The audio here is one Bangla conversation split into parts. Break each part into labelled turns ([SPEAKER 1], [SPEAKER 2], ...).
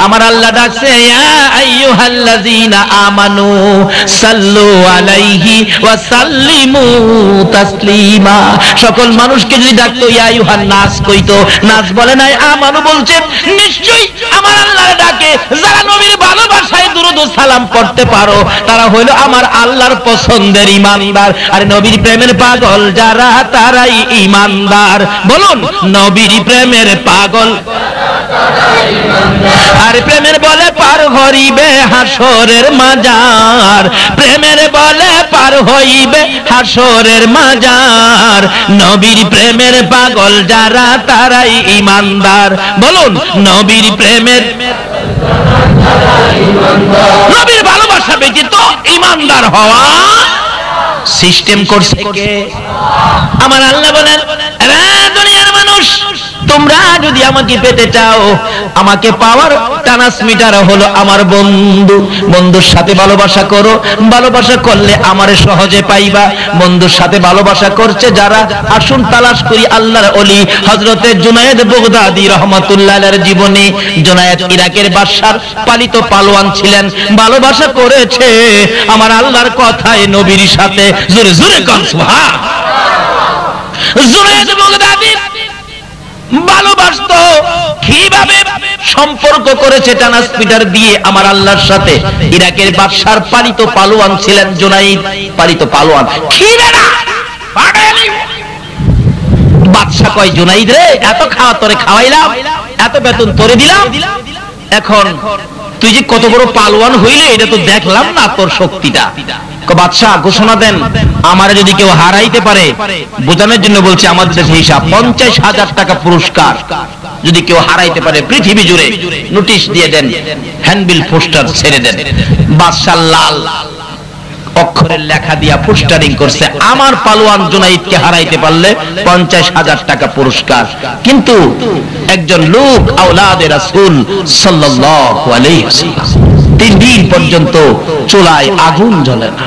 [SPEAKER 1] আমার আল্লাহ ডাকছে ইয়া আইয়ুহাল্লাযীনা আমানু সাল্লু আলাইহি ওয়া সাল্লিমু তাসলিমা। সকল মানুষকে যদি ডাকতো ইয়া আইয়ুহান নাস কইতো, নাস বলে নাই, আমানু বলছে। নিশ্চয়ই আমার আল্লাহর ডাকে যারা নবীর ভালোবাসায় দুরূদ ও সালাম পড়তে পারো তারা হইলো আমার আল্লাহর পছন্দের ঈমানদার। আর নবীর প্রেমের পাগল যারা তারাই ঈমানদার। বলুন, নবীর প্রেমের পাগল আর প্রেমের বলে পার হইবে হাসরের মাজার, প্রেমের বলে পার হইবে হাসরের মাজার। নবীর প্রেমের পাগল যারা তারাই ঈমানদার। বলুন, নবীর প্রেমের নবীর ভালোবাসা ব্যতীত ঈমানদার হওয়া সিস্টেম করছে কে? আমার আল্লাহ বলেন, দুনিয়ার মানুষ, তোমরা যদি আমাকে পেতে চাও, আমাকে পাওয়ার ট্রান্সমিটার হলো আমার বন্ধু। বন্ধুর সাথে ভালোবাসা করো, ভালোবাসা করলে আমারে সহজে পাইবা। বন্ধুর সাথে ভালোবাসা করছে যারা, আসুন তালাশ করি আল্লাহর ওলি হযরতে জুনায়েদ বাগদাদী রাহমাতুল্লাহ আলাইহির জীবনী। জুনায়েদ ইরাকের বাদশার পালিত পালোয়ান ছিলেন, ভালোবাসা করেছে আমার আল্লাহর কথায় নবীর সাথে। জোরে জোরে কোন সুবহান। জুনায়েদ বাগদাদী ভালোবাসতো কিভাবে? সম্পর্ক করেছে ট্রান্সমিটার দিয়ে আমার আল্লাহর সাথে। ইরাকের বাদশার পালিত পালোয়ান ছিলেন জুনাইদ, পালিত পালোয়ান। বাদশা কয়, জুনাইদ রে, এত খাওয়া তোরে খাওয়াইলাম, এত বেতন তোরে দিলাম, এখন তুই যে কত বড় পালোয়ান হইলে এটা তো দেখলাম না তোর শক্তিটা। বাদশাহ ঘোষণা দেন, আমারে যদি কেউ হারাইতে পারে, বোঝানোর জন্য বলছে আমাদের দেশে হিসাব 50,000 টাকা পুরস্কার যদি কেউ হারাইতে পারে পৃথিবী জুড়ে। নোটিশ দিয়ে দেন, হ্যান্ডবিল পোস্টার ছেড়ে দেন। বাদশাহ লাল অক্ষরের লেখা দিয়া পোস্টারিং করছে, আমার পালোয়ান জুনাইদকে হারাইতে পারলে 50,000 টাকা পুরস্কার। কিন্তু একজন লোক আওলাদে রাসূল সাল্লাল্লাহু আলাইহি ওয়াসাল্লাম 3 দিন পর্যন্ত চুলায় আগুন জ্বলে না।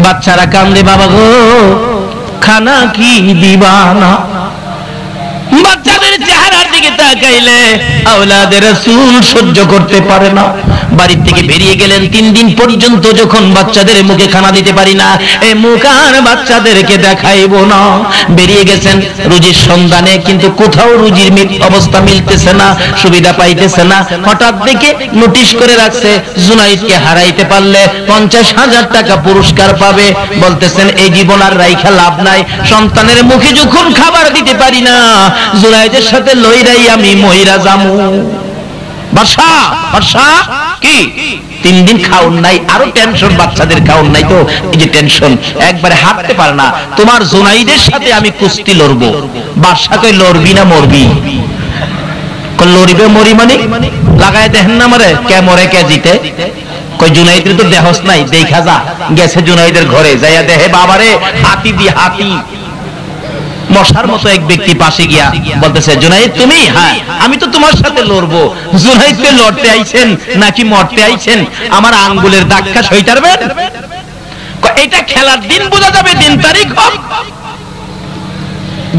[SPEAKER 1] বাচ্চারা কান্দে, বাবা গো খানা কি দিবা না? বাচ্চাদের চেহারার দিকে তাকাইলে আওলাদে রাসূল সহ্য করতে পারে না। বাড়ি থেকে বেরিয়ে গেলেন। 3 দিন পর্যন্ত যখন বাচ্চাদের মুখে খানা দিতে পারি না, এই মুখ আর বাচ্চাদেরকে দেখাইবো না। বেরিয়ে গেছেন রুজির সন্ধানে, কিন্তু কোথাও রুজির অবস্থা মিলতেছে না, সুবিধা পাইতেছে না। হঠাৎ দেখে নোটিশ করে রাখছে, জুনাইদকে হারাইতে পারলে 50,000 টাকা পুরস্কার পাবে। বলতেছেন এই জীবন আর রাইখা লাভ নাই, সন্তানের মুখে যখন খাবার দিতে পারি না, জুনাইদের সাথে লইরাই আমি মইরা যামু। বাদশা বাদশা কি 3 দিন খাওন নাই, আরো টেনশন, বাচ্চাদের খাওন নাই তো এই যে টেনশন, একবারে হাঁটতে পারে না। তোমার জুনাইদের সাথে আমি কুস্তি লড়বো। বাদশা কই, লড়বি না মরবি? লড়িবে মরি মানে লাগায় দেখেন না আমারে, কে মরে কে জিতে। কই জুনাইদের তো দেহস নাই, দেখা যা। গেছে জুনাইদের ঘরে, যাইয়া দেহে বাবারে হাতি দি হাতি। মশার মতো এক ব্যক্তি পাশে গিয়া বলতেছে, জুনাইদ তুমি? হ্যাঁ, আমি তো তোমার সাথে লড়বো। জুনাইদ কে লড়তে আইছেন নাকি মরতে আইছেন? আমার আঙ্গুলের ধাক্কা সইতারবেন? এটা খেলার দিন বোঝা যাবে, দিন তারিখ হোক।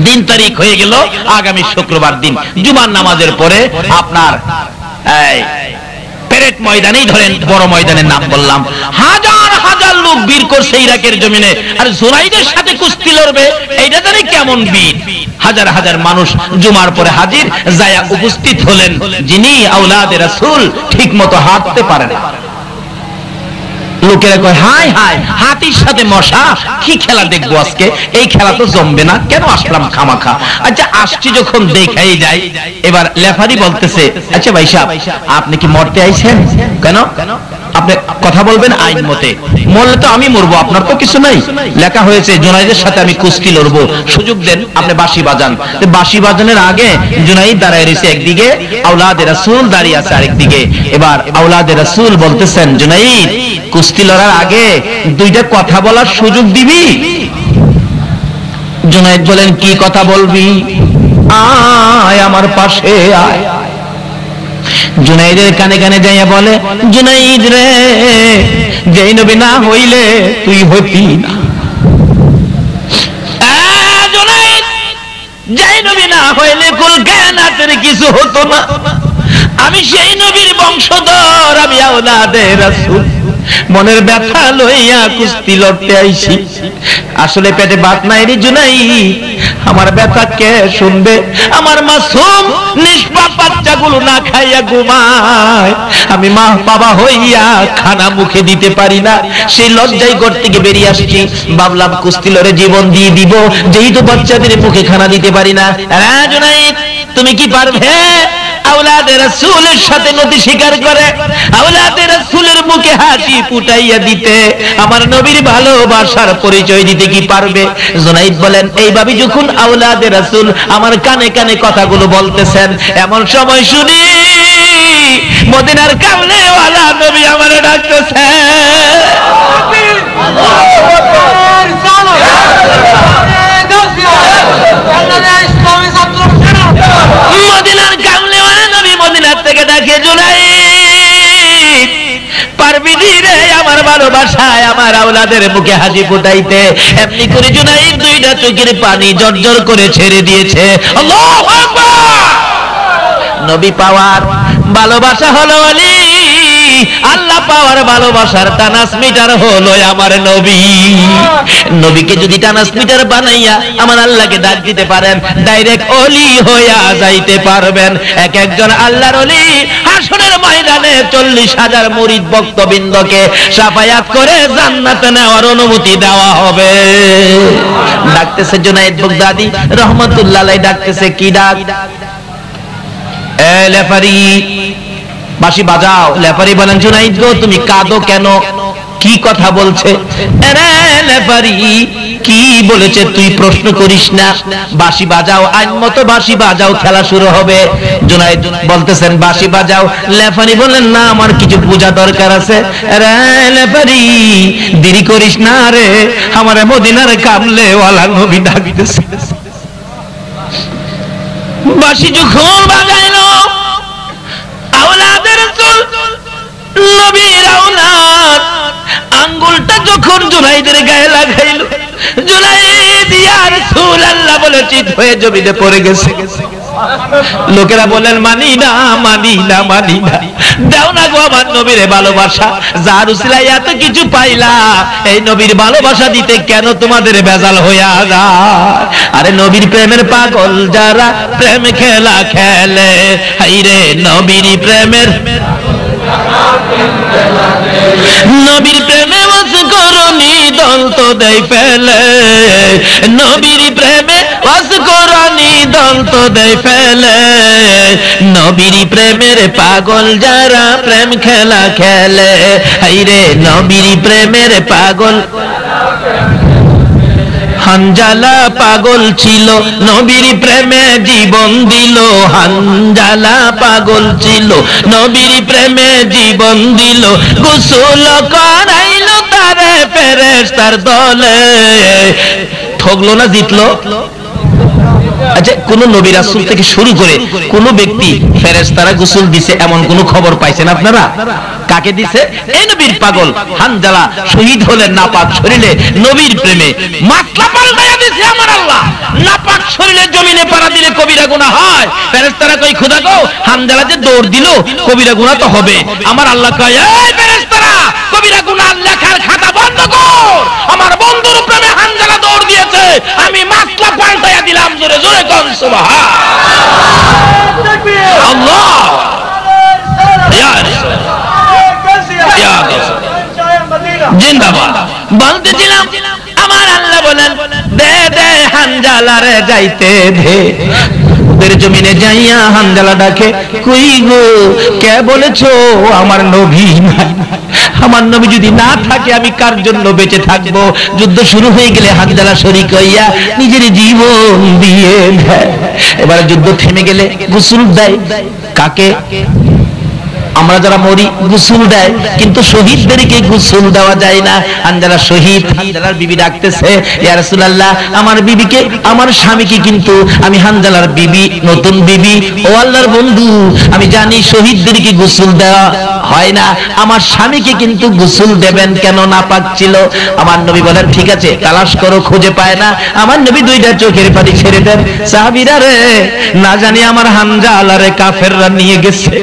[SPEAKER 1] দিন তারিখ হয়ে গেল আগামী শুক্রবার দিন, জুমার নামাজের পরে আপনার প্যারেড ময়দানেই ধরেন, বড় ময়দানের নাম বললাম, হাজার হাজার লোক বীর করছে ইরাকের জমিনে। আর জুনাইদের সাথে কুস্তি লড়বে, এইটা জানি কেমন বীর। হাজার হাজার মানুষ জুমার পরে হাজির, যায়া উপস্থিত হলেন যিনি আওলাদে রাসূল ঠিক মতো হাঁটতে পারেন। লোকেরা কয়, হাই হাই, হাতির সাথে মশা, কি খেলা দেখবো আজকে? এই খেলা তো জমবে না, কেন আসলাম খামাখা? আচ্ছা আসছি যখন দেখাই যায়। এবার লেফারি বলতেছে, আচ্ছা ভাই সাহেব, আপনি কি মরতে আইছেন? কেন? আপনি কথা বলবেন আইন মতে, মরলে তো আমি মরবো, আপনার তো কিছু নাই। লেখা হয়েছে জুনাইদের সাথে আমি কুস্তি লড়বো, সুযোগ দেন, আপনি বাঁশি বাজান। বাঁশি বাজানোর আগে জুনাইদ দাঁড়ায় রয়েছে একদিকে, আওলাদে রাসূল দাঁড়িয়ে আছে আরেকদিকে। এবার আওলাদে রাসূল বলতেছেন, জুনাইদ কুস্তি লড়ার আগে 2টা কথা বলার সুযোগ দিবি? জুনাইদ বলেন, কি কথা বলবি? আয় আমার পাশে আয়। জুনাইদের কানে কানে যাইয়া বলে, জুনাইদ রে, যেই নবী না হইলে তুই হতি না। যেই নবী না হইলে কুল কায়নাতের কিছু হতো না। আমি সেই নবীর বংশধর, আমি আওলাদে রাসূল। মনের ব্যথা লইয়া কুস্তি লড়তে আইছি। আসলে পেটে ভাত নাই রে জুনাই, আমার ব্যথা কে শুনবে? আমার মাসুম নিষ্পাপ বাচ্চাগুলো না খাইয়া ঘুমায়, আমি মা বাবা হইয়া খানা মুখে দিতে পারি না। সেই লজ্জায় ঘর থেকে বেরিয়ে আসছি। ভাবলাম কুস্তি লড়ে জীবন দিয়ে দিব, যেহেতু বাচ্চাদের মুখে খানা দিতে পারি না। জুনাই, তুমি কি পারবে আওলাদে রাসূলের সাথে নদী শিকার করে আওলাদে রাসূলের মুখে হাসি ফুটাইয়া দিতে, আমার নবীর ভালোবাসার পরিচয় দিতে কি পারবে? জুনাইদ বলেন, এইভাবে যখন আওলাদে রাসূল আমার কানে কানে কথাগুলো বলতেছেন, এমন সময় শুনি মদিনার কামলেওয়ালা নবী আমারে ডাকতেছে। মদিনার কামলেওয়ালা নবী মদিনার থেকে ডাকে, জুনাইদ পারবি রে আমার ভালোবাসায় আমার আওলাদের মুখে হাসি ফুটাইতে? এমনি করে জুনাইদ দুইটা চোখের পানি জর্জর করে ছেড়ে দিয়েছে। আল্লাহু আকবার! নবী পাওয়ার ভালোবাসা হলো ওলি, আল্লাহ পাওয়ার ভালোবাসার ট্রান্সমিটার হলো আমার নবী। নবীকে যদি ট্রান্সমিটার বানাইয়া আমার আল্লাহকে ডাক দিতে পারেন, ডাইরেক্ট ওলি হইয়া যাইতে পারবেন। এক একজন আল্লাহর ওলি হাসরের ময়দানে 40,000 মুরিদ ভক্তবৃন্দকে শাফায়াত করে জান্নাতে নেওয়ার অনুমতি দেওয়া হবে। ডাকতেছে জুনাইদ বাগদাদি রহমাতুল্লাহ আলাইহি, ডাকতেছে কি ডাক? এ লেফারি, বাঁশি বাজাও। লেফারি বলেন, জুনাইদ গো তুমি কাঁদো কেন? কি কথা বলছে? আরে লেফারি কি বলেছে তুই প্রশ্ন করিস না, বাঁশি বাজাও, আইন মতো বাঁশি বাজাও, খেলা শুরু হবে। জুনাইদ বলতেছেন বাঁশি বাজাও। লেফারি বলেন, না আমার কিছু পূজা দরকার আছে। আরে লেফারি দেরি করিস না রে, আমার মদিনার কামলেওয়ালা নবী ডাকতেছে। বাঁশি যখন বাজাইলো, আওলাদের রাসূল নবীর আওলাদ আঙ্গুলটা যখন জুনাইদের গায়ে লাগাইলো, জুনাইদ ইয়া রাসূলুল্লাহ বলে চিৎ হয়ে জমিনে পড়ে গেছে। লোকেরা বলেন, মানি না মানি না মানি না, দাও না গো আমার নবীর ভালোবাসা, যার উসিলায় এত কিছু পাইলা, এই নবীর ভালোবাসা দিতে কেন তোমাদের বেজাল হইয়া যায়? আরে নবীর প্রেমের পাগল যারা প্রেম খেলা খেলে, হাইরে নবীর প্রেমের নবীর প্রেমে বাস করনি দল তো দেয় ফেলে, নবীর প্রেমে বাস করনি দল তো দেয় ফেলে, নবীর প্রেমের পাগল যারা প্রেম খেলা খেলে, হাইরে নবীর প্রেমের পাগল। হানজালা পাগল ছিল নবীর প্রেমে জীবন দিল, হানজালা পাগল ছিল নবীর প্রেমে জীবন দিল, গোসল করাইলো তারে ফেরেশতার দলে। ঠকলো না জিতলো? আচ্ছা, কোন নবী রাসূল থেকে শুরু করে কোন ব্যক্তি ফেরেশতারা গোসল দিছে এমন কোন খবর পাইছেন আপনারা? কাকে দিছে? এই নবীর পাগল হানজালা শহীদ হলেন নাপাক শরীরে নবীর প্রেমে। মাতলা পাল্টায়া দিছে আমার আল্লাহ। নাপাক শরীরে জমিনে পাড়া দিলে কবিরা গুনাহ হয়। ফেরেশতারা কই খোদা গো, হানজালা যে দৌড় দিল কবিরা গুনাহ তো হবে। আমার আল্লাহ কয়, এই ফেরেশতারা কবিরা গুনাহ লেখার খাতা বন্ধ কর। আমার বন্ধুর প্রেমে হানজালা দৌড় দিয়েছে, আমি মাতলা পাল্টায়া দিলাম। জোরে জোরে কোন সুবহান আল্লাহ। জিন্দাবাদ বলতেছিলাম, আমার আল্লাহ বলেন, দে দে হানজালারে যাইতে দে। ওদের জমিনে যাইয়া হানজালা ডাকে, কই গো কে বলেছো আমার নবী নাই? আমার নবী যদি না থাকে আমি কার জন্য বেঁচে থাকবো? যুদ্ধ শুরু হয়ে গেলে হানজালা শরীক হইয়া নিজের জীবন দিয়ে দেয়। এবারে যুদ্ধ থেমে গেলে গোসল দেয়। কাকে? আমরা যারা মরি গোসল দেয়, কিন্তু শহীদদেরকে গোসল দেওয়া যায় না। হানজালা শহীদ। হানজালার বিবি ডাকতেছে, ইয়া রাসূলুল্লাহ আমার বিবিকে, আমার স্বামীকে কিন্তু আমি হানজালার বিবি, নতুন বিবি। ও আল্লাহর বন্ধু, আমি জানি শহীদদেরকে গোসল দেওয়া হয় না। আমার স্বামীকে কিন্তু গোসল দেবেন কেন, নাপাক ছিল। আমার নবী বলেন ঠিক আছে, তালাশ করো, খুঁজে পায় না। আমার নবী দুইটা চোখের পানি ছেড়ে দেন। সাহাবীরা রে, না জানি আমার হানজালারে কাফেররা নিয়ে গেছে,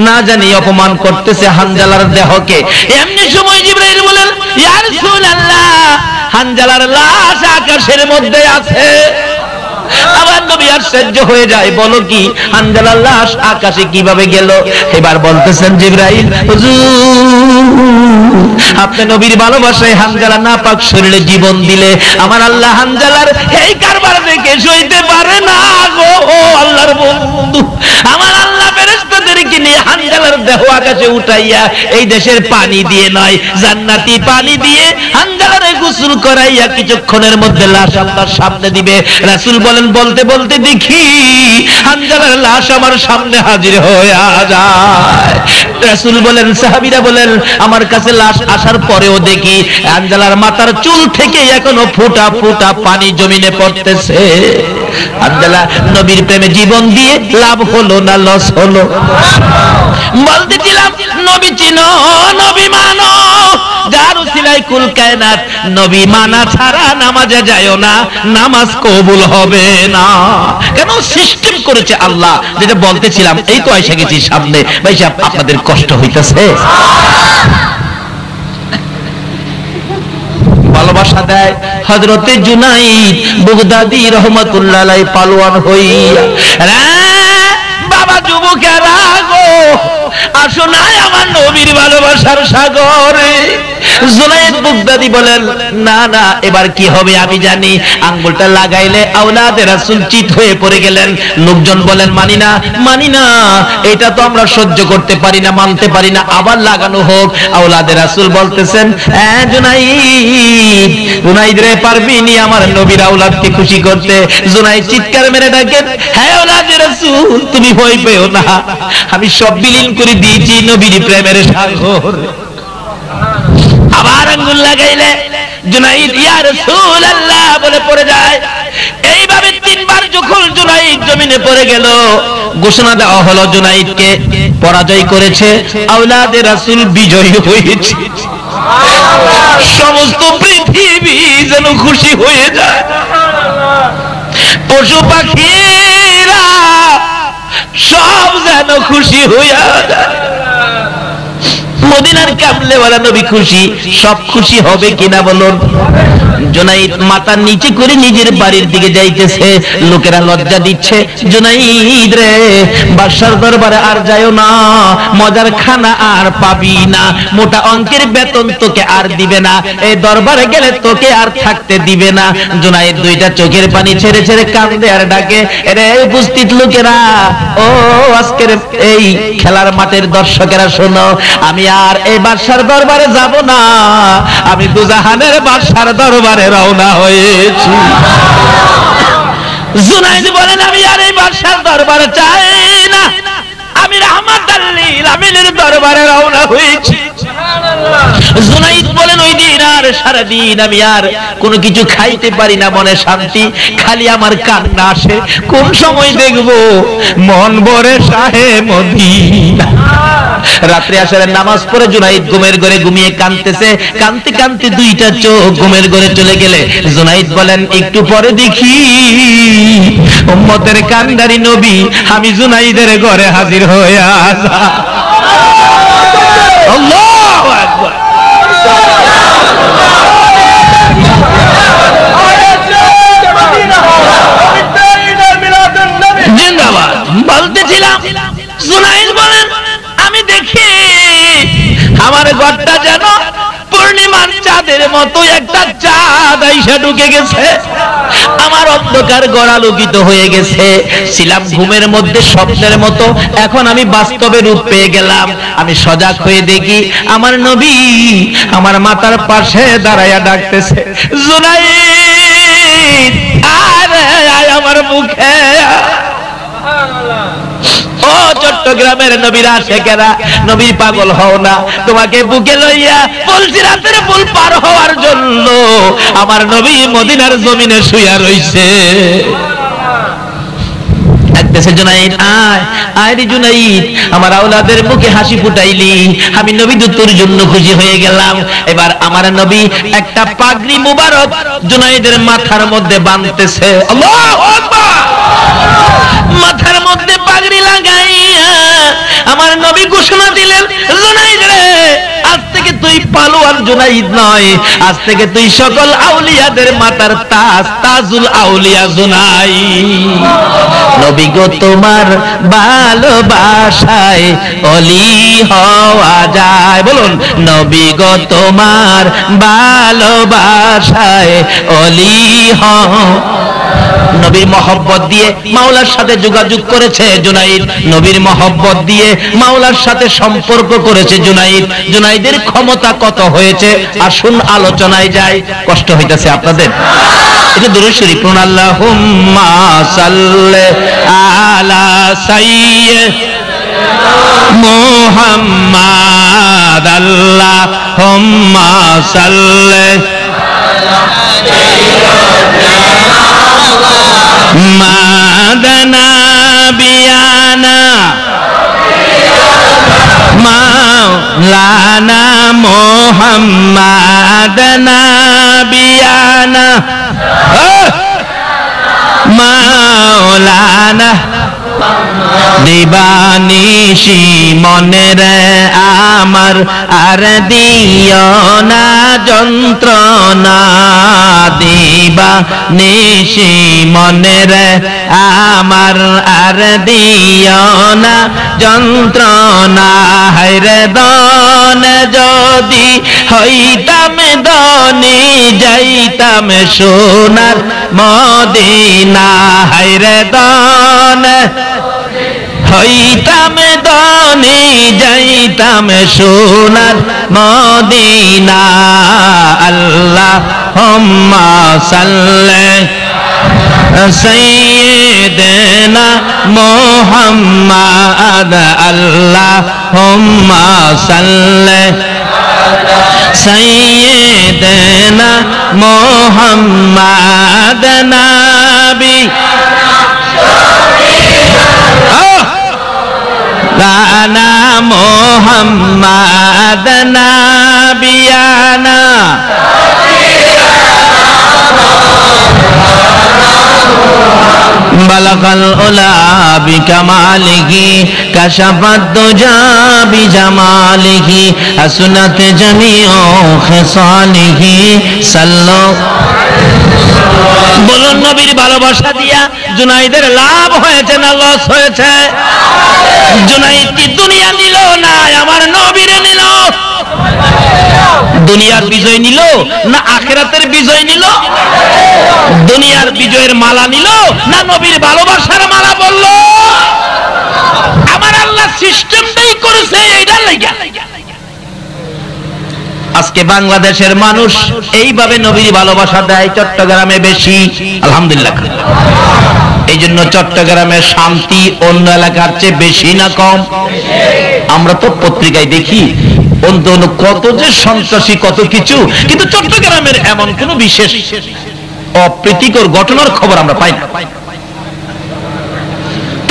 [SPEAKER 1] না জানি অপমান করতেছে হানজালার দেহকে। এমনি সময় জিবরাইল বলেন, ইয়া রাসূলুল্লাহ, হানজালার লাশ আকাশের মধ্যে আছে। আমার নবী আশ্চর্য হয়ে যায়, বলো কি, হানজালার লাশ আকাশে কিভাবে গেল? এবার বলতেছেন জিবরাইল, হুজুর আপনি নবীর ভালোবাসায় হানজালা নাপাক শরীরে জীবন দিলে আমার আল্লাহ হানজালার এই কারবার দেখে সইতে পারে না গো আল্লাহর বন্ধু। আমার আল্লাহ ফেরেশতাদেরকে নিয়ে হানজালার দেহ আকাশে উঠাইয়া এই দেশের পানি দিয়ে নয়, জান্নাতি পানি দিয়ে হানজালারে গোসল করাইয়া কিছুক্ষণের মধ্যে লাশ আপনার সামনে দিবে। রাসূল বলেন, বলতে বলতে দেখি হানজালার লাশ আমার সামনে হাজির হয়ে যায়। রাসূল বলেন, সাহাবীরা বলেন, আমার কাছে লাশ আসার পরেও দেখি হানজালার মাথার চুল থেকে এখনো ফোঁটা ফোঁটা পানি জমিনে পড়তেছে। হানজালা নবীর প্রেমে জীবন দিয়ে লাভ হলো না লস হলো? বলতেছিলাম, নবী চিনো, নবী মানো, যার উসিলায় কুল কায়নাত। নবী মানা ছাড়া নামাজে যায়ও না, নামাজ কবুল হবে না। কেন? সিস্টেম করেছে আল্লাহ। যেটা বলতেছিলাম, এই তো এসে গেছি সামনে। ভাই সাহেব, আপনাদের কষ্ট হইতেছে? ভালোবাসা দেয় হযরতে জুনাইদ বাগদাদী রহমাতুল্লাহ আলাইহি পালোয়ান হইয়া। বাবা যুবকেরা গো, আসো না আমার নবীর ভালোবাসার সাগরে। জুনাইদ বাগদাদী বলেন, না না, এবার কি হবে আমি জানি। আঙ্গুলটা লাগাইলে আওলাদে রাসূল চিত হয়ে পড়ে গেলেন। লোকজন বলেন, মানি না, মানি না, এটা তো আমরা সহ্য করতে পারি না, মানতে পারি না, আবার লাগানো হোক। আওলাদে রাসূল বলতেছেন, হ্যাঁ জুনাইদ, জুনাইদ রে, পারবি নি আমার নবীর আওলাদকে খুশি করতে? জুনাইদ চিৎকার মেরে ডাকেন, হ্যাঁ আওলাদে রাসূল, তুমি ভয় পেও না, আমি সব বিলীন করে দিয়েছি নবীর প্রেমের সাগর। আবার আঙ্গুল লাগাইলে জুনাইদ ইয়া রাসূলুল্লাহ বলে পড়ে যায়। এইভাবে তিনবার যখন জুনাইদ জমিনে পড়ে গেল, ঘোষণা দেওয়া হলো জুনাইদকে পরাজয় করেছে, আওলাদে রাসূল বিজয়ী হয়েছে। সমস্ত পৃথিবী যেন খুশি হয়ে যায়, পশু পাখিরা সব যেন খুশি হয়ে যায়। মদিনার কামলেওয়ালা নবী খুশি, সব খুশি হবে কিনা বলুন? জুনাইদ মাথার নিচে করে নিজের বাড়ির দিকে যাইতেছে, লোকেরা লজ্জা দিচ্ছে, জুনাইদ রে, বাদশার দরবারে আর যায়ও না, মজার খানা আর পাবি না, মোটা অঙ্কের বেতন তোকে আর দিবে না, এই দরবারে গেলে তোকে আর থাকতে দিবে না। জুনাইদ দুইটা চোখের পানি ছেড়ে ছেড়ে কান্দে আর ডাকে, রে উপস্থিত লোকেরা, ও আজকের এই খেলার মাঠের দর্শকেরা শোনো, আমি আর এই বাদশার দরবারে যাব না, আমি দুজাহানের বাদশার দরবারে রওনা হয়েছি। জুনাইদ বলেন, আমি আর এই বাদশার দরবারে চাই না, আমি রাহমাতাল লিল আলামিনের দরবারে রওনা হয়েছি। জুনাইদ বলেন, ওই দিন আর সারাদিন আমি আর কোনো কিছু খাইতে পারি না, মনে শান্তি, খালি আমার কান্না আসে, কোন সময় দেখবো মন ভরে শাহে মদিনা। রাত্রে আসরের নামাজ পড়ে জুনাইদ ঘুমের ঘরে ঘুমিয়ে কাঁদতেছে, কাঁদতে কাঁদতে দুইটা চোখ ঘুমের ঘরে চলে গেলে জুনাইদ বলেন, একটু পরে দেখি উম্মতের কান্ডারি নবী আমি জুনাইদের ঘরে হাজির হয়ে আসা। আল্লাহু আকবার। জিন্দাবাদ। বলতেছিলাম, জুনাইদ বলেন, আমি দেখি আমার ঘরটা যেন পূর্ণিমার চাঁদের মতো একটা চাঁদ আইসা ঢুকে গেছে, আমার অন্ধকার ঘর আলোকিত হয়ে গেছে। ছিলাম ঘুমের মধ্যে স্বপ্নের মতো, এখন আমি বাস্তবে রূপ পেয়ে গেলাম। আমি সজাগ হয়ে দেখি আমার নবী আমার মাথার পাশে দাঁড়াইয়া ডাকতেছে, জুনাইদ আরে আয় আমার মুখে। ও চট্টগ্রামের নবীর আশেকেরা, নবীর পাগল হও না, তোমাকে বুকে লইয়া বলছি রাতের পুল পার হওয়ার জন্য আমার নবী মদিনার জমিনে শুয়া রইছে। ডাকতেছে, জুনাইদ আয় আয় রে জুনাইদ, আমার আওলাদের মুখে হাসি ফুটাইলি, আমি নবী তোর জন্য খুশি হয়ে গেলাম। এবার আমার নবী একটা পাগড়ি মুবারক জুনাইদের মাথার মধ্যে বাঁধতেছে। আল্লাহু আকবার। মাথার মধ্যে পাগড়ি লাগাইয়া আমার নবী ঘোষণা দিলেন, জুনাইদ রে, আজ থেকে তুই পালোয়ান জুনাইদ নয়, আজ থেকে তুই সকল আউলিয়াদের মাতার তাজ, তাজুল আউলিয়া জুনাইদ। নবী গো তোমার ভালোবাসায় অলি হওয়া যায়, বলুন নবী গো তোমার ভালোবাসায় অলি হওয়া। নবীর মহব্বত দিয়ে মাওলার সাথে যোগাযোগ করেছে জুনাইদ, নবীর মহব্বত দিয়ে মাওলার সাথে সম্পর্ক করেছে জুনাইদ। জুনাইদের ক্ষমতা কত হয়েছে আসুন আলোচনায় যাই। কষ্ট হইতেছে আপনাদের? এটা দুরূদ শরীফ পড়ুন, আল্লাহুম্মা সাল্লি আলা সাইয়্যিদিনা মুহাম্মাদ, আল্লাহুম্মা সাল্লি মাদানা বিয়ানা মাওলানা মুহাম্মাদ নাবিয়ানা মাওলানা। দিবানিশি মনের আমার আর দিও না যন্ত্রণা, দিবানিশি মনের আমার আর দিও না যন্ত্রণা। হায়রে দন যদি হইতাম দনি যাইতাম সোনার মদিনা, হায়রে দন হইতাম দনি যাইতাম সোনার মদিনা। আল্লাহুম্মা সাল্লি সাইয়্যিদিনা মুহাম্মাদ, আল্লাহুম্মা সাল্লি সাইয়্যিদিনা মুহাম্মাদ নাবি লানা মুহাম্মাদ নাবিয়ানা। বালাগাল উলা বিকামালিহি কাশাফাদ দুজা বিজামালিহি হাসনাত জামিউ খিসালিহি সাল্লাল্লাহু। বলুন নবীর ভালোবাসা দিয়া জুনাইদের লাভ হয়েছে না লস হয়েছে? জুনাইদ কি দুনিয়া নিল না আমার নবীরে নিল? দুনিয়ার বিজয় নিল না আখিরাতের বিজয় নিল? দুনিয়ার বিজয়ের মালা নিল না নবীর ভালোবাসার মালা বলল? আমার আল্লাহ সিস্টেমটাই করেছে এইটার লাগা। আজকে বাংলাদেশের মানুষ এইভাবে নবীর ভালোবাসা দেয়, চট্টগ্রামে বেশি আলহামদুলিল্লাহ। এই জন্য চট্টগ্রামের শান্তি অন্য এলাকার চেয়ে বেশি না কম? আমরা তো পত্রিকায় দেখি অন্য কত যে সন্ত্রাসী কত কিছু, কিন্তু চট্টগ্রামের এমন কোন বিশেষ অপ্রীতিকর ঘটনার খবর আমরা পাই না।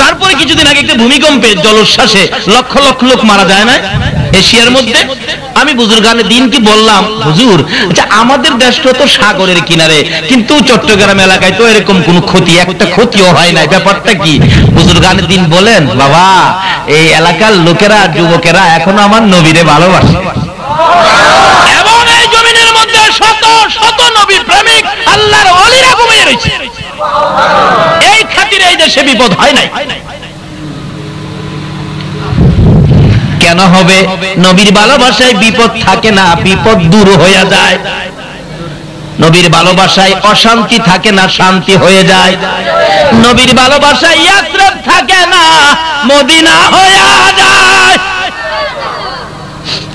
[SPEAKER 1] তারপরে কিছুদিন আগে একটা ভূমিকম্পে জলোচ্ছ্বাসে লক্ষ লক্ষ লোক মারা যায় না এশিয়ার মধ্যে? আমি বুজুর্গানে দিন কি বললাম, হুজুর আচ্ছা আমাদের দেশটা তো সাগরের কিনারে, কিন্তু চট্টগ্রাম এলাকায় তো এরকম কোন ক্ষতি, একটা ক্ষতিও হয় নাই, ব্যাপারটা কি? বুজুর্গানে দিন বলেন, বাবা এই এলাকার লোকেরা যুবকেরা এখনো আমার নবীরে ভালোবাসে এবং এই জমিনের মধ্যে শত শত নবী প্রেমিক আল্লাহর ওলিরা ঘুমিয়ে রয়েছে। এই খাতিরে এই দেশে বিপদ হয় নাই। কেন হবে? নবীর ভালোবাসায় বিপদ থাকে না, বিপদ দূর হয়ে যায়। নবীর ভালোবাসায় অশান্তি থাকে না, শান্তি হয়ে যায়। নবীর ভালোবাসায় ইয়াসরিব থাকে না, মদিনা হয়ে যায়।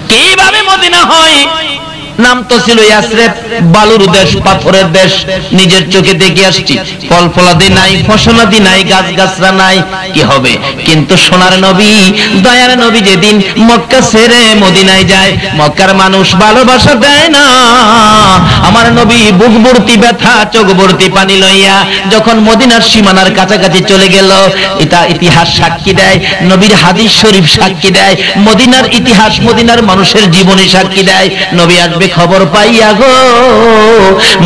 [SPEAKER 1] কিভাবে মদিনা হয়? নাম তো ছিল ইয়াসরিব, বালুর দেশ, পাথরের দেশ। নিজের চোখে দেখে আসছি, ফল ফলাদি নাই, ফসলাদি নাই, গাছ গাছরা নাই, কি হবে? কিন্তু সোনার নবী, দয়ার নবী যেদিন মক্কা ছেড়ে মদিনায় যায়, মক্কার মানুষ ভালোবাসা দেয় না। আমার নবী বুক ভর্তি ব্যথা, চোখ ভর্তি পানি লইয়া যখন মদিনার সীমানার কাছাকাছি চলে গেল, এটা ইতিহাস সাক্ষী দেয়, নবীর হাদিস শরীফ সাক্ষী দেয়, মদিনার ইতিহাস, মদিনার মানুষের জীবনী সাক্ষী দেয়। নবী আসবে খবর পাইয়া গো,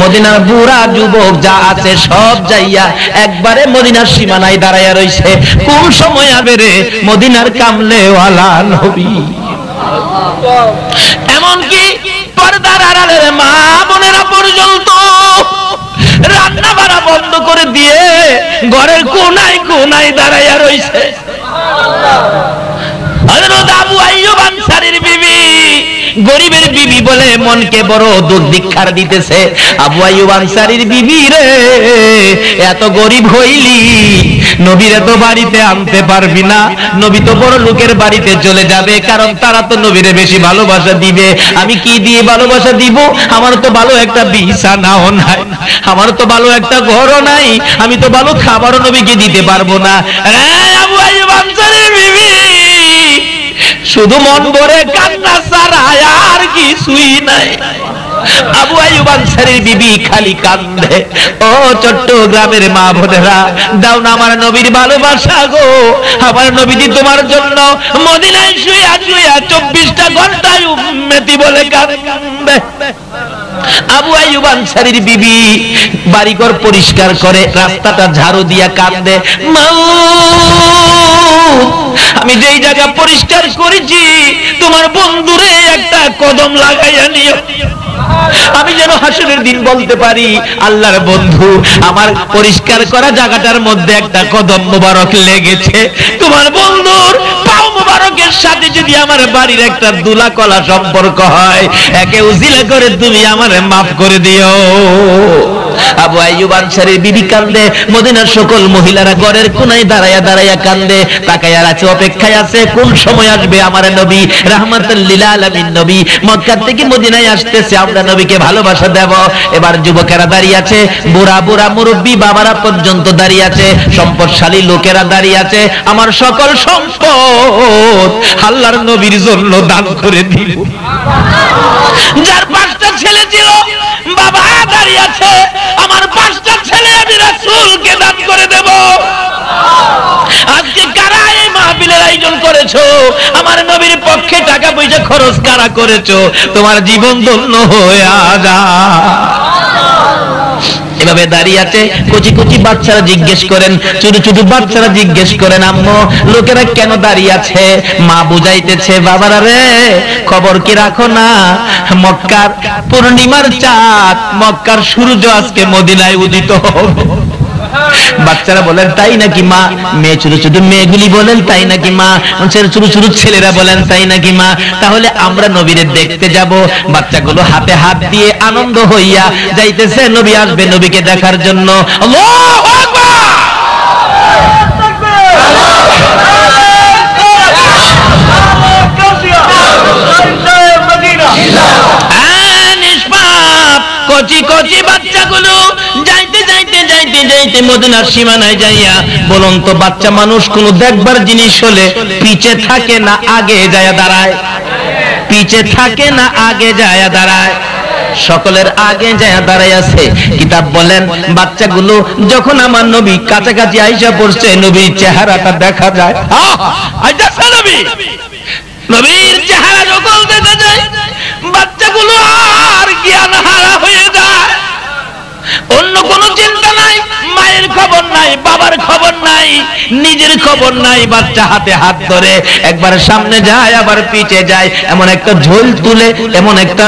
[SPEAKER 1] মদিনার বুড়া যুবক যা আছে সব যাইয়া একবারে মদিনার সীমানায় দাঁড়াইয়া রইছে। কোন সময় আবে রে মদিনার কামলেওয়ালা নবী? এমনকি পর্দার আড়ালের মা বোনেরা পর্যন্ত রান্না বাড়া বন্ধ করে দিয়ে ঘরের কোনায় কোনায় দাঁড়াইয়া রইছে। হযরত আবু আইয়ুব আনসারীর বিবি, গরিবের বিবি বলে মনকে বড় দুঃখ দীক্ষার দিতেছে। আবু আইয়ুব আনসারীর বিবি রে, এত গরিব হইলি, নবীর তো বাড়িতে আনতে পারবি না, নবী তো বড় লোকের বাড়িতে চলে যাবে, কারণ তারা তো নবীরে বেশি ভালোবাসা দিবে। আমি কি দিয়ে ভালোবাসা দিব? আমার তো ভালো একটা বিছানাও নাই, আমার তো ভালো একটা ঘরও নাই, আমি তো ভালো খাবারও নবীকে দিতে পারবো না। আবু আইয়ুব আনসারীর বিবি শুধু মন ভরে কান্না ছাড়া আর কিছুই নাই। আবু আইয়ুব আনসারীর বিবি খালি কান্দে। ও চট্টগ্রামের মা বোনেরা, দাও না আমার নবীর ভালোবাসা গো। আমার নবীজি তোমার জন্য মদিনায় শুইয়া শুইয়া 24টা ঘন্টায় উম্মতি বলে কান্দে। আবু আইয়ুব আনসারীর বিবি বাড়িঘর পরিষ্কার করে, রাস্তাটা ঝাড়ু দিয়া কান্দে, আমি যেই জায়গা পরিষ্কার করেছি তোমার বন্ধুরে একটা কদম লাগাইয়া নিও, আমি যেন হাসরের দিন বলতে পারি আল্লাহর বন্ধু আমার পরিষ্কার করা জায়গাটার মধ্যে একটা কদম মোবারক লেগেছে। তোমার বন্ধুর পাও মোবারকের সাথে যদি আমার বাড়ির একটা দুলা কলা সম্পর্ক হয়, একে উজিলা করে তুমি আমারে মাফ করে দিও। আবু আইয়ুব আনসারীর বিবি কান্দে, মদিনার সকল মহিলারা ঘরের কোনায় দাঁড়াইয়া দাঁড়াইয়া কান্দে, তাকাইয়া আছে, অপেক্ষায় আছে কোন সময় আসবে আমার নবী রাহমাতুল লিল আলামিন নবী মক্কা থেকে মদিনায় আসতেছে, আমরা নবীকে ভালোবাসা দেব। এবার যুবকেরা দাঁড়িয়ে আছে, বুড়া বুড়া মুরব্বী বাবারা পর্যন্ত দাঁড়িয়ে আছে, সম্পদশালী লোকেরা দাঁড়িয়ে আছে, আমার সকল সম্পদ আল্লাহর নবীর জন্য দান করে দিব। যার 5টা ছেলে ছিল বাবা দাঁড়িয়ে আছে, আমার 5টা ছেলে আমি রাসূলকে দান করে দেব। আজকে কারা এই মাহফিলের আয়োজন করেছো? আমার নবীর পক্ষে টাকা পয়সা খরচ কারা করেছো? তোমার জীবন ধন্য হয়ে যা। এভাবে দাঁড়িয়ে আছে, কচি কচি বাচ্চারা জিজ্ঞেস করেন, ছোট ছোট বাচ্চারা জিজ্ঞেস করেন, আম্মু লোকেরা কেন দাঁড়িয়ে আছে? মা বুঝাইতেছে, বাবারা রে খবর কি রাখো না, মক্কার পূর্ণিমার চাঁদ, মক্কার সূর্য আজকে মদিনায় উদিত হবে। বাচ্চারা বলেন তাই নাকি মা? মেয়ে ছোট ছোট মেয়েগুলি বলেন তাই নাকি মা? ছোট ছোট ছেলেরা বলেন তাই নাকি মা? তাহলে আমরা নবীরে দেখতে যাব। বাচ্চাগুলো হাতে হাত দিয়ে আনন্দ হইয়া যাইতেছে, নবী আসবে নবীকে দেখার জন্য। আল্লাহু আকবার! কচি কচি বাচ্চাগুলো যাইতে যাইতে যাইতে যাইতে মদিনার সীমানায় যাইয়া, বলুন তো বাচ্চা মানুষ কোন দেখবার জিনিস হলে পিছে থাকে না আগে যায় দাঁড়ায়? পিছে থাকে না আগে যায় দাঁড়ায়? সকলের আগে যায় দাঁড়ায় আছে। কিতাব বলেন বাচ্চাগুলো যখন আমার নবী কাছাকাছি আইসা পড়ছে, নবীর চেহারাটা দেখা যায়। নবীর চেহারা যখন দেখা যায়, বাচ্চাগুলো আর জ্ঞান হারা হয়ে যায়। অন্য কোনো চিন্তা নাই, মায়ের খবর নাই, বাবার খবর নাই, নিজের খবর নাই। বাচ্চা হাতে হাত ধরে একবার সামনে যায় আবার পিছে যায়, এমন একটা ঝোল তুলে, এমন একটা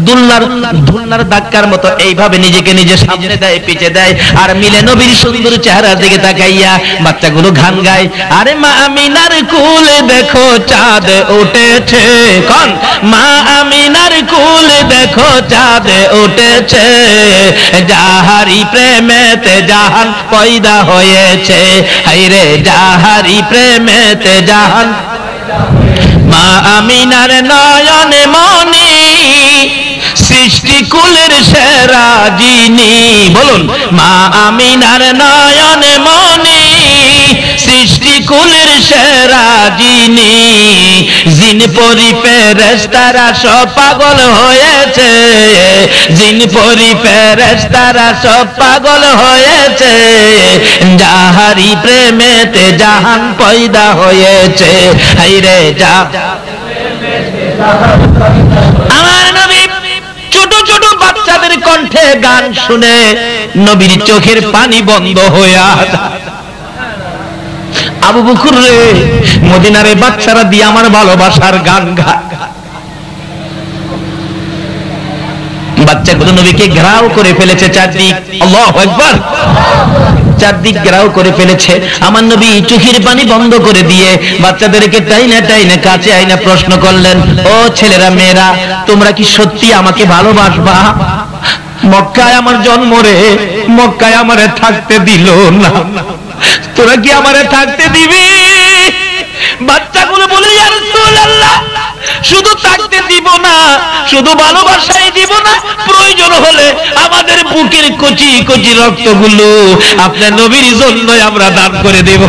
[SPEAKER 1] দুলনার ধাক্কার মতো এইভাবে নিজেকে নিজে সামনে দেয় পিছে দেয়, আর মিলে নবীর সুন্দর চেহারার দিকে তাকাইয়া বাচ্চাগুলো গান গায়, আরে মা আমিনার কুলে দেখো চাঁদ উঠেছে। কোন মা আমিনার কুলে দেখো চাঁদ উঠেছে, যাহারি প্রেমেতে জাহান পয়দা হয়েছে, হায়রে যাহারি প্রেমেতে জাহান। মা আমিনার নয়নে মনি সৃষ্টিকুলের সেরা যিনি, বলুন মা আমিনার নয়নে মনি, সৃষ্টিকুলের সেরা যিনি, জিন পরি ফেরেশতারা সব পাগল হয়েছে, জিন পরি ফেরেশতারা সব পাগল হয়েছে, যাহারি প্রেমেতে জাহান পয়দা হয়েছে। হাইরে যা আমার নবী ছোট ছোট বাচ্চাদের কণ্ঠে গান শুনে নবীর চোখের পানি বন্ধ হয়ে আবু বকর রে, মদিনারে বাচ্চারা দিয়ে আমার ভালোবাসার গান গায়। বাচ্চাগুলো নবীকে ঘেরাও করে ফেলেছে চারদিক, আল্লাহু আকবার, চারদিক ঘেরাও করে ফেলেছে। আমার নবী চোখের পানি বন্ধ করে দিয়ে বাচ্চাদেরকে টাইনা টাইনা কাছে আইনা প্রশ্ন করলেন, ও ছেলেরা মেয়েরা, তোমরা কি সত্যি আমাকে ভালোবাসবা? মক্কায় আমার জন্ম রে, মক্কায় আমারে থাকতে দিল না, তোরা কি আমারে থাকতে দিবি? বাচ্চাগুলো বলে, ইয়া রাসূলুল্লাহ, শুধু থাকতে দিব না, শুধু ভালোবাসাই দিব না, প্রয়োজন হলে আমাদের বুকের কচি কচি রক্তগুলো আপনার নবীর জন্য আমরা দান করে দেব।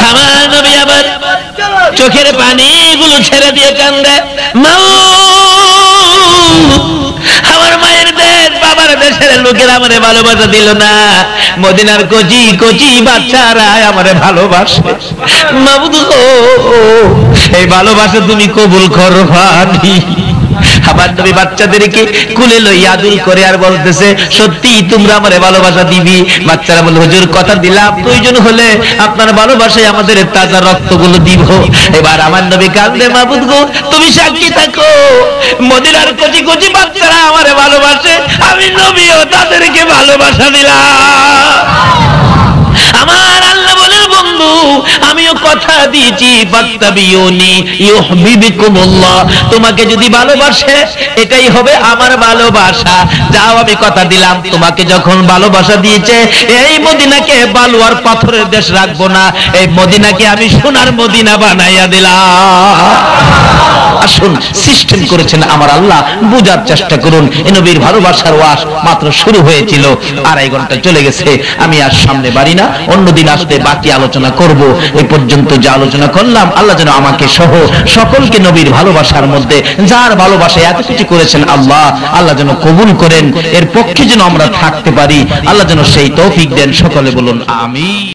[SPEAKER 1] আমার নবী আবার চোখের পানিগুলো ছেড়ে দিয়ে কান্দে, মা, আমার মায়ের দেশ বাবার দেশের লোকেরা আমারে ভালোবাসা দিল না, মদিনার কচি কচি বাচ্চারা আমারে ভালোবাসে, মাবুদ গো, এই ভালোবাসা তুমি কবুল করো। আবার নবী বাচ্চাদেরকে কুলে লইয়া আদর করে আর বলতেছে, সত্যি তোমরা আমারে ভালোবাসা দিবি? বাচ্চারা বলে, হুজুর কথা দিলাম, প্রয়োজন হলে আপনার ভালোবাসায় আমাদের তাজা রক্তগুলো দিব। এবার আমার নবী কান্দে, মাবুদ গো, তুমি সাক্ষী থাকো, মদিনার কচি কচি বাচ্চারা আমারে ভালোবাসে, আমি নবীও তাদেরকে ভালোবাসা দিলাম। আমার আল্লাহ বলেন, বন্ধু আমিও কথা দিয়েছি, ফাত্তাবিউনি ইউহিব্বুকুমুল্লাহ, তোমাকে যদি ভালোবাসে এটাই হবে আমার ভালোবাসা। যাও, আমি কথা দিলাম, তোমাকে যখন ভালোবাসা দিয়েছে, এই মদিনাকে বালু আর পাথরের দেশ রাখবো না, এই মদিনাকে আমি সোনার মদিনা বানাইয়া দিলাম। আসুন, সিস্টেম করেছেন আমার আল্লাহ, বুঝার চেষ্টা করুন। এই নবীর ভালোবাসার ওয়াজ মাত্র শুরু হয়েছিল, 2.5 ঘন্টা চলে গেছে। আমি আর সামনে বাড়ি না, অন্যদিন আসলে বাকি আলোচনা করব। এই পর্যন্ত যা আলোচনা করলাম, আল্লাহ যেন আমাকে সহ সকলকে নবীর ভালোবাসার মধ্যে, যার ভালোবাসায় এত কিছু করেছেন আল্লাহ যেন কবুল করেন, এর পক্ষে যেন আমরা থাকতে পারি, আল্লাহ যেন সেই তৌফিক দেন। সকলে বলুন আমিন।